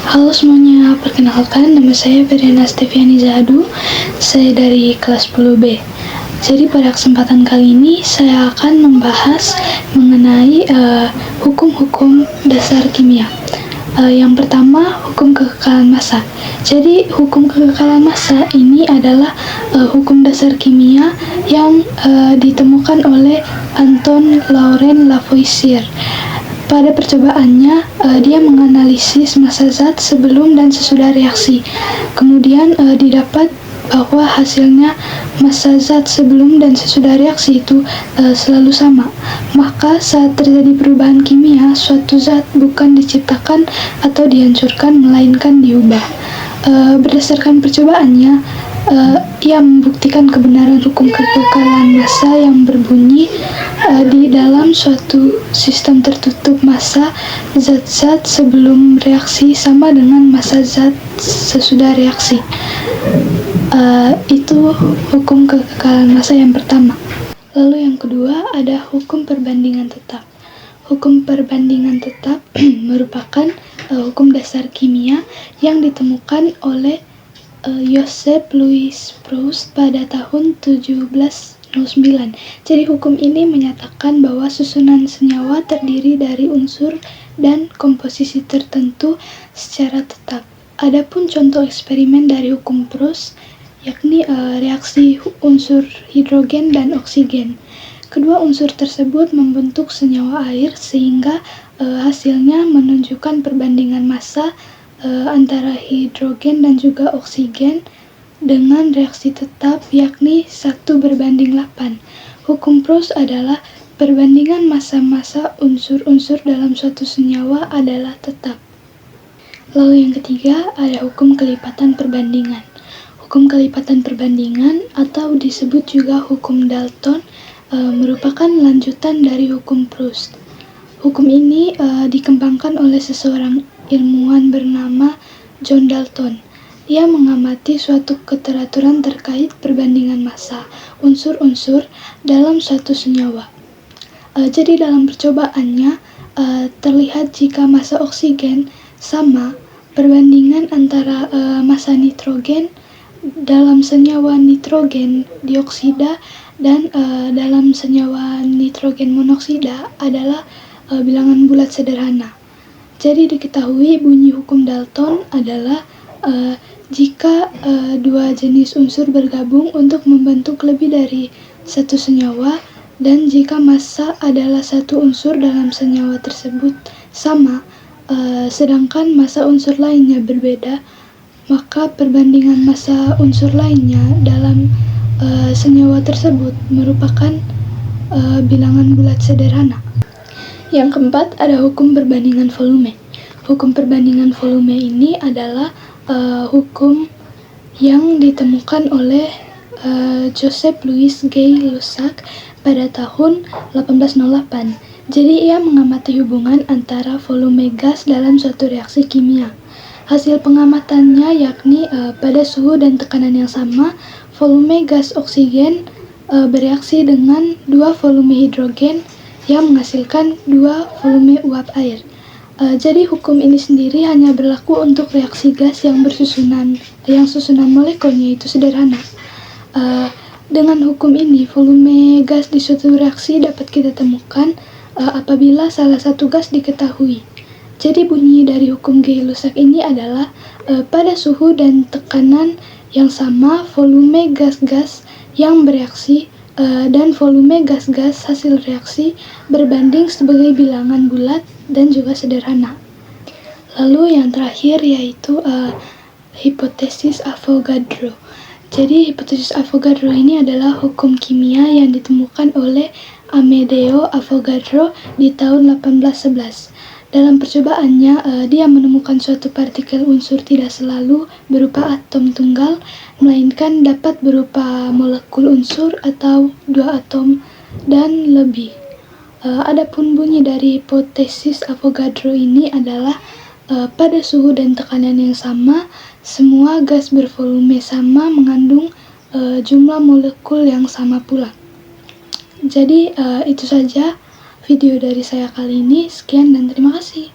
Halo semuanya, perkenalkan nama saya Verena Steviani Zahadu. Saya dari kelas 10B. Jadi pada kesempatan kali ini saya akan membahas mengenai hukum-hukum dasar kimia. Yang pertama, hukum kekekalan massa. Jadi hukum kekekalan massa ini adalah hukum dasar kimia yang ditemukan oleh Anton Laurent Lavoisier. Pada percobaannya, dia menganalisis massa zat sebelum dan sesudah reaksi. Kemudian didapat bahwa hasilnya massa zat sebelum dan sesudah reaksi itu selalu sama. Maka saat terjadi perubahan kimia, suatu zat bukan diciptakan atau dihancurkan, melainkan diubah. Berdasarkan percobaannya, ia membuktikan kebenaran hukum kekekalan massa yang berbunyi di dalam suatu sistem tertutup massa zat-zat sebelum reaksi sama dengan massa zat sesudah reaksi. Itu hukum kekekalan massa yang pertama. Lalu yang kedua ada hukum perbandingan tetap. Hukum perbandingan tetap merupakan hukum dasar kimia yang ditemukan oleh Joseph Louis Proust pada tahun 1709. Jadi hukum ini menyatakan bahwa susunan senyawa terdiri dari unsur dan komposisi tertentu secara tetap. Adapun contoh eksperimen dari hukum Proust yakni reaksi unsur hidrogen dan oksigen. Kedua unsur tersebut membentuk senyawa air sehingga hasilnya menunjukkan perbandingan massa antara hidrogen dan juga oksigen dengan reaksi tetap yakni 1:8. Hukum Proust adalah perbandingan massa-massa unsur-unsur dalam suatu senyawa adalah tetap. Lalu yang ketiga ada hukum kelipatan perbandingan. Hukum kelipatan perbandingan atau disebut juga hukum Dalton merupakan lanjutan dari hukum Proust. Hukum ini dikembangkan oleh seseorang ilmuwan bernama John Dalton. Ia mengamati suatu keteraturan terkait perbandingan massa unsur-unsur dalam suatu senyawa. Jadi dalam percobaannya terlihat jika massa oksigen sama, perbandingan antara massa nitrogen dalam senyawa nitrogen dioksida dan dalam senyawa nitrogen monoksida adalah bilangan bulat sederhana. Jadi diketahui bunyi hukum Dalton adalah jika dua jenis unsur bergabung untuk membentuk lebih dari satu senyawa dan jika massa adalah satu unsur dalam senyawa tersebut sama, sedangkan massa unsur lainnya berbeda, maka perbandingan massa unsur lainnya dalam senyawa tersebut merupakan bilangan bulat sederhana. Yang keempat ada hukum perbandingan volume. Hukum perbandingan volume ini adalah hukum yang ditemukan oleh Joseph Louis Gay Lussac pada tahun 1808. Jadi ia mengamati hubungan antara volume gas dalam suatu reaksi kimia. Hasil pengamatannya yakni pada suhu dan tekanan yang sama, volume gas oksigen bereaksi dengan dua volume hidrogen yang menghasilkan dua volume uap air. Jadi hukum ini sendiri hanya berlaku untuk reaksi gas yang susunan molekulnya itu sederhana. Dengan hukum ini, volume gas di suatu reaksi dapat kita temukan apabila salah satu gas diketahui. Jadi bunyi dari hukum Gay-Lussac ini adalah pada suhu dan tekanan yang sama, volume gas-gas yang bereaksi dan volume gas-gas hasil reaksi berbanding sebagai bilangan bulat dan juga sederhana. Lalu yang terakhir yaitu hipotesis Avogadro. Jadi hipotesis Avogadro ini adalah hukum kimia yang ditemukan oleh Amedeo Avogadro di tahun 1811. Dalam percobaannya, dia menemukan suatu partikel unsur tidak selalu berupa atom tunggal, melainkan dapat berupa molekul unsur atau dua atom dan lebih. Adapun bunyi dari hipotesis Avogadro ini adalah pada suhu dan tekanan yang sama, semua gas bervolume sama mengandung jumlah molekul yang sama pula. Jadi itu saja video dari saya kali ini. Sekian dan terima kasih.